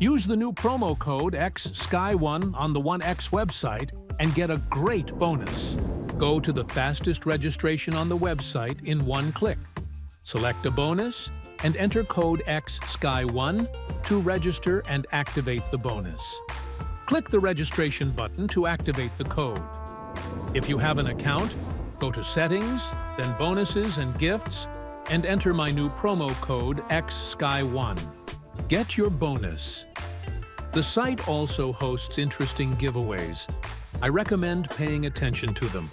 Use the new promo code XSKY1 on the 1X website and get a great bonus. Go to the fastest registration on the website in one click. Select a bonus and enter code XSKY1 to register and activate the bonus. Click the registration button to activate the code. If you have an account, go to Settings, then Bonuses and Gifts, and enter my new promo code XSKY1. Get your bonus. The site also hosts interesting giveaways. I recommend paying attention to them.